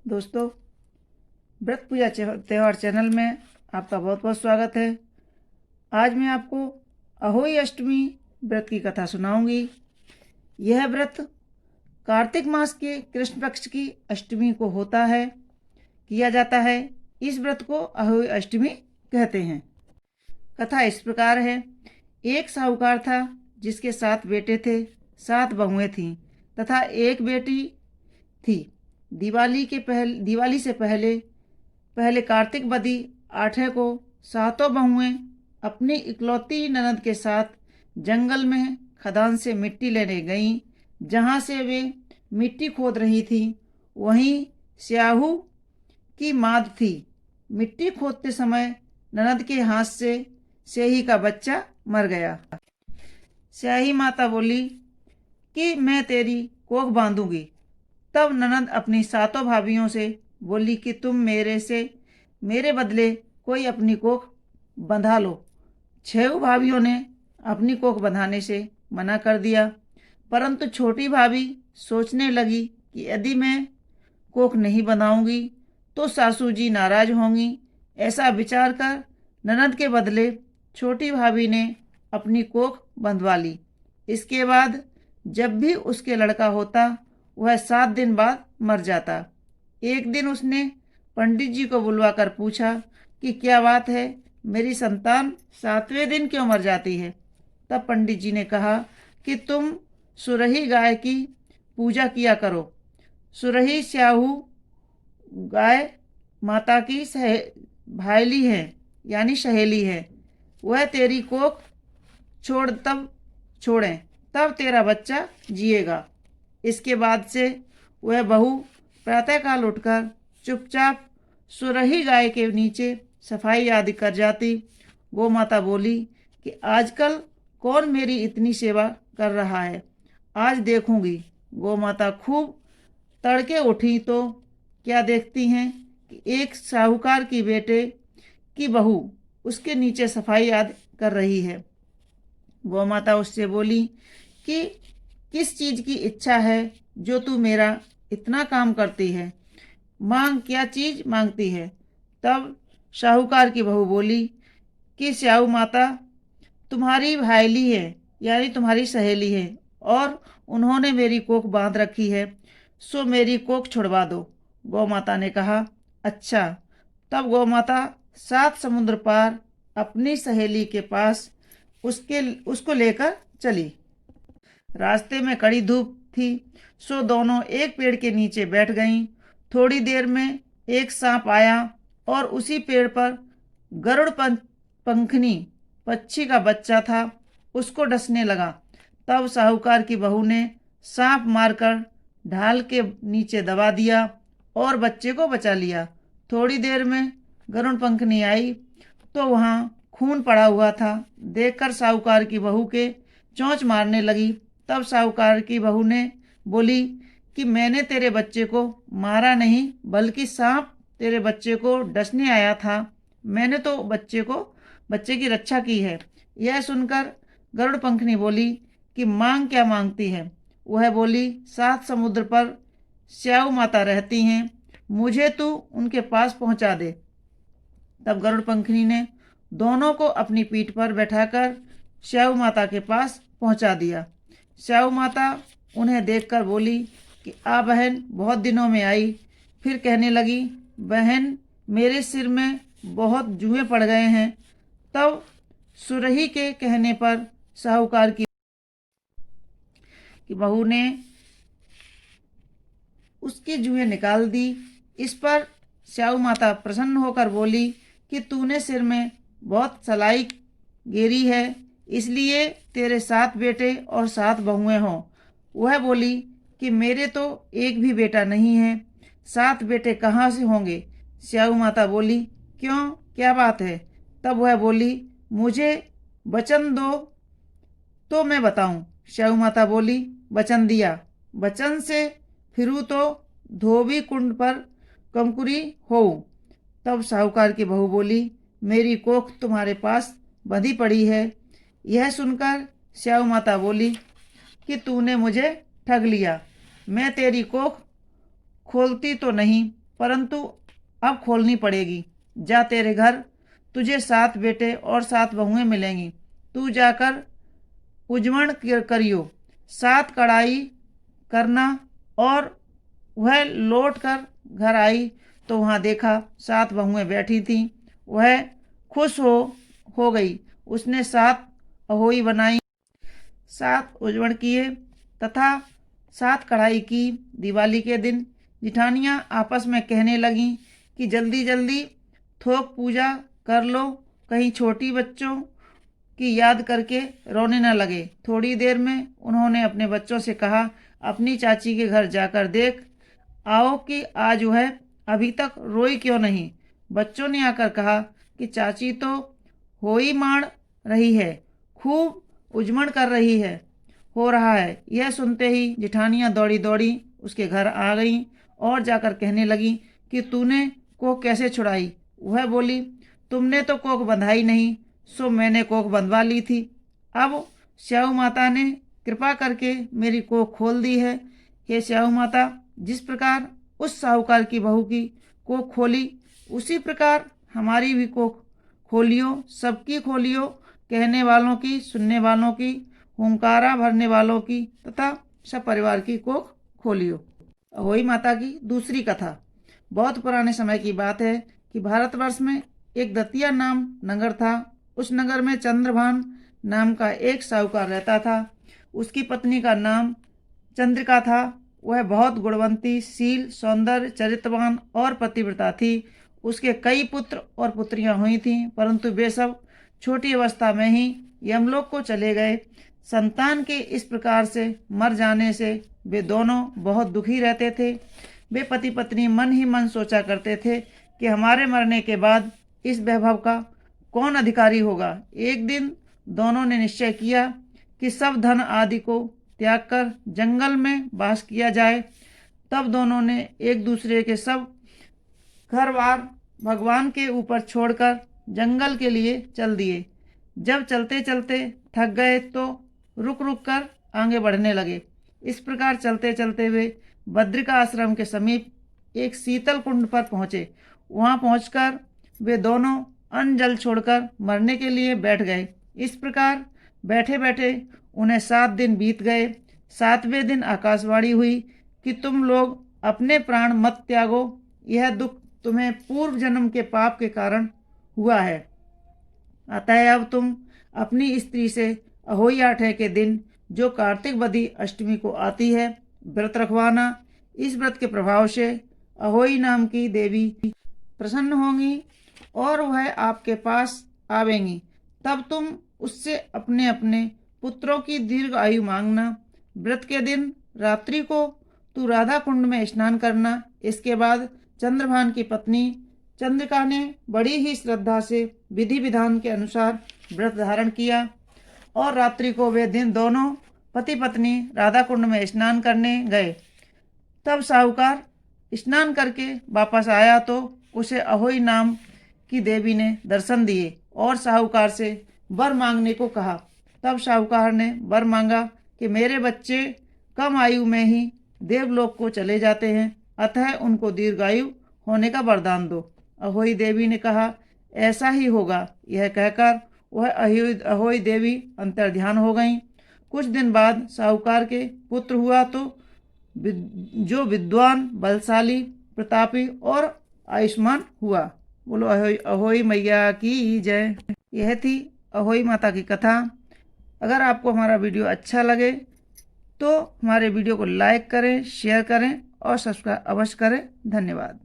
दोस्तों, व्रत पूजा त्यौहार चैनल में आपका बहुत बहुत स्वागत है। आज मैं आपको अहोई अष्टमी व्रत की कथा सुनाऊंगी। यह व्रत कार्तिक मास के कृष्ण पक्ष की अष्टमी को होता है, किया जाता है। इस व्रत को अहोई अष्टमी कहते हैं। कथा इस प्रकार है। एक साहूकार था जिसके 7 बेटे थे, 7 बहुएं थीं तथा एक बेटी थी। दिवाली से पहले पहले कार्तिक बदी 8 को सातों बहुएं अपनी इकलौती ननद के साथ जंगल में खदान से मिट्टी लेने गईं। जहाँ से वे मिट्टी खोद रही थीं वहीं स्याहू की माद थी। मिट्टी खोदते समय ननद के हाथ से स्याही का बच्चा मर गया। स्याही माता बोली कि मैं तेरी कोख बांधूंगी। तब ननद अपनी सातों भाभियों से बोली कि तुम मेरे बदले कोई अपनी कोख बंधा लो। 6 भाभियों ने अपनी कोख बंधाने से मना कर दिया, परंतु छोटी भाभी सोचने लगी कि यदि मैं कोख नहीं बंधाऊंगी तो सासू जी नाराज होंगी। ऐसा विचार कर ननद के बदले छोटी भाभी ने अपनी कोख बंधवा ली। इसके बाद जब भी उसके लड़का होता वह 7 दिन बाद मर जाता। एक दिन उसने पंडित जी को बुलवाकर पूछा कि क्या बात है, मेरी संतान 7वें दिन क्यों मर जाती है। तब पंडित जी ने कहा कि तुम सुरही गाय की पूजा किया करो। सुरही स्याहू गाय माता की भाईली है, यानी सहेली है। वह तेरी कोख छोड़ें तब तेरा बच्चा जिएगा। इसके बाद से वह बहू प्रातःकाल उठकर चुपचाप सुरही गाय के नीचे सफाई आदि कर जाती। गौ माता बोली कि आजकल कौन मेरी इतनी सेवा कर रहा है, आज देखूंगी। गौ माता खूब तड़के उठी तो क्या देखती हैं कि एक साहूकार की बेटे की बहू उसके नीचे सफाई आदि कर रही है। गौ माता उससे बोली कि किस चीज की इच्छा है जो तू मेरा इतना काम करती है, मांग, क्या चीज मांगती है। तब साहूकार की बहू बोली कि स्याहू माता तुम्हारी भाईली है, यानी तुम्हारी सहेली है, और उन्होंने मेरी कोख बांध रखी है, सो मेरी कोख छुड़वा दो। गौ माता ने कहा अच्छा। तब गौ माता 7 समुद्र पार अपनी सहेली के पास उसको लेकर चली। रास्ते में कड़ी धूप थी, सो दोनों एक पेड़ के नीचे बैठ गईं। थोड़ी देर में एक सांप आया और उसी पेड़ पर गरुड़ पंखनी पक्षी का बच्चा था, उसको डसने लगा। तब साहूकार की बहू ने सांप मारकर ढाल के नीचे दबा दिया और बच्चे को बचा लिया। थोड़ी देर में गरुड़ पंखनी आई तो वहाँ खून पड़ा हुआ था। देखकर साहूकार की बहू के चोंच मारने लगी। तब साहूकार की बहू ने बोली कि मैंने तेरे बच्चे को मारा नहीं, बल्कि सांप तेरे बच्चे को डसने आया था। मैंने तो बच्चे की रक्षा की है। यह सुनकर गरुड़ पंखनी बोली कि मांग, क्या मांगती है। वह बोली 7 समुद्र पर स्याऊ माता रहती हैं, मुझे तू उनके पास पहुंचा दे। तब गरुड़ पंखनी ने दोनों को अपनी पीठ पर बैठाकर स्याऊ माता के पास पहुंचा दिया। स्याऊ माता उन्हें देखकर बोली कि आ बहन, बहुत दिनों में आई। फिर कहने लगी, बहन मेरे सिर में बहुत जुएं पड़ गए हैं। तब सुरही के कहने पर साहूकार की बहू ने उसकी जुएं निकाल दी। इस पर स्याऊ माता प्रसन्न होकर बोली कि तूने सिर में बहुत सलाई गेरी है, इसलिए तेरे 7 बेटे और 7 बहुएं हों। वह बोली कि मेरे तो एक भी बेटा नहीं है, 7 बेटे कहाँ से होंगे। स्याऊ माता बोली क्यों, क्या बात है। तब वह बोली मुझे वचन दो तो मैं बताऊं। स्याऊ माता बोली वचन दिया, वचन से फिरू तो धोबी कुंड पर कंकुरी हो। तब साहूकार की बहू बोली मेरी कोख तुम्हारे पास बंधी पड़ी है। यह सुनकर स्याऊ माता बोली कि तूने मुझे ठग लिया, मैं तेरी कोख खोलती तो नहीं, परंतु अब खोलनी पड़ेगी। जा, तेरे घर तुझे 7 बेटे और 7 बहुएं मिलेंगी। तू जाकर उजवण करियो, 7 कढ़ाई करना। और वह लौट कर घर आई तो वहाँ देखा 7 बहुएं बैठी थीं। वह खुश हो गई। उसने 7 अहोई बनाई, 7 उजवण किए तथा 7 कढ़ाई की। दिवाली के दिन जिठानियाँ आपस में कहने लगीं कि जल्दी जल्दी थोक पूजा कर लो, कहीं छोटी बच्चों की याद करके रोने न लगे। थोड़ी देर में उन्होंने अपने बच्चों से कहा, अपनी चाची के घर जाकर देख आओ कि आज वह अभी तक रोई क्यों नहीं। बच्चों ने आकर कहा कि चाची तो होई मार रही है, खूब उजमण कर रही है, हो रहा है। यह सुनते ही जिठानियाँ दौड़ी दौड़ी उसके घर आ गईं और जाकर कहने लगी कि तूने कोख कैसे छुड़ाई। वह बोली, तुमने तो कोख बंधाई नहीं, सो मैंने कोख बंधवा ली थी। अब स्याऊ माता ने कृपा करके मेरी कोख खोल दी है। हे स्याऊ माता, जिस प्रकार उस साहूकार की बहू की कोख खोली, उसी प्रकार हमारी भी कोख खोलियो, सबकी खोलियो, कहने वालों की, सुनने वालों की, हुंकारा भरने वालों की तथा सब परिवार की कोख खोलियो। अहोई माता की दूसरी कथा। बहुत पुराने समय की बात है कि भारतवर्ष में एक दतिया नाम नगर था। उस नगर में चंद्रभान नाम का एक साहूकार रहता था। उसकी पत्नी का नाम चंद्रिका था। वह बहुत गुणवंती, शील, सौंदर्य, चरित्रवान और पतिव्रता थी। उसके कई पुत्र और पुत्रियां हुई थीं, परंतु वे सब छोटी अवस्था में ही यमलोक को चले गए। संतान के इस प्रकार से मर जाने से वे दोनों बहुत दुखी रहते थे। वे पति पत्नी मन ही मन सोचा करते थे कि हमारे मरने के बाद इस वैभव का कौन अधिकारी होगा। एक दिन दोनों ने निश्चय किया कि सब धन आदि को त्याग कर जंगल में वास किया जाए। तब दोनों ने एक दूसरे के सब घर बार भगवान के ऊपर छोड़कर जंगल के लिए चल दिए। जब चलते चलते थक गए तो रुक रुक कर आगे बढ़ने लगे। इस प्रकार चलते चलते वे बद्रिका आश्रम के समीप एक शीतल कुंड पर पहुँचे। वहाँ पहुँचकर वे दोनों अन्न जल छोड़कर मरने के लिए बैठ गए। इस प्रकार बैठे बैठे उन्हें 7 दिन बीत गए। 7वें दिन आकाशवाणी हुई कि तुम लोग अपने प्राण मत त्यागो, यह दुख तुम्हें पूर्व जन्म के पाप के कारण हुआ है। अतः अब तुम अपनी स्त्री से अहोई आठे के दिन, जो कार्तिक बदी अष्टमी को आती है, व्रत रखवाना। इस व्रत के प्रभाव से अहोई नाम की देवी प्रसन्न होंगी और वह आपके पास आवेंगी। तब तुम उससे अपने अपने पुत्रों की दीर्घ आयु मांगना। व्रत के दिन रात्रि को तू राधा कुंड में स्नान करना। इसके बाद चंद्रभान की पत्नी चंद्रिका ने बड़ी ही श्रद्धा से विधि विधान के अनुसार व्रत धारण किया और रात्रि को वे दिन दोनों पति पत्नी राधा कुंड में स्नान करने गए। तब साहूकार स्नान करके वापस आया तो उसे अहोई नाम की देवी ने दर्शन दिए और साहूकार से वर मांगने को कहा। तब साहूकार ने वर मांगा कि मेरे बच्चे कम आयु में ही देवलोक को चले जाते हैं, अतः उनको दीर्घायु होने का वरदान दो। अहोई देवी ने कहा, ऐसा ही होगा। यह कहकर वह अहोई देवी अंतर्ध्यान हो गईं। कुछ दिन बाद साहूकार के पुत्र हुआ तो जो विद्वान, बलशाली, प्रतापी और आयुष्मान हुआ। बोलो अहोई मैया की जय। यह थी अहोई माता की कथा। अगर आपको हमारा वीडियो अच्छा लगे तो हमारे वीडियो को लाइक करें, शेयर करें और सब्सक्राइब अवश्य करें। धन्यवाद।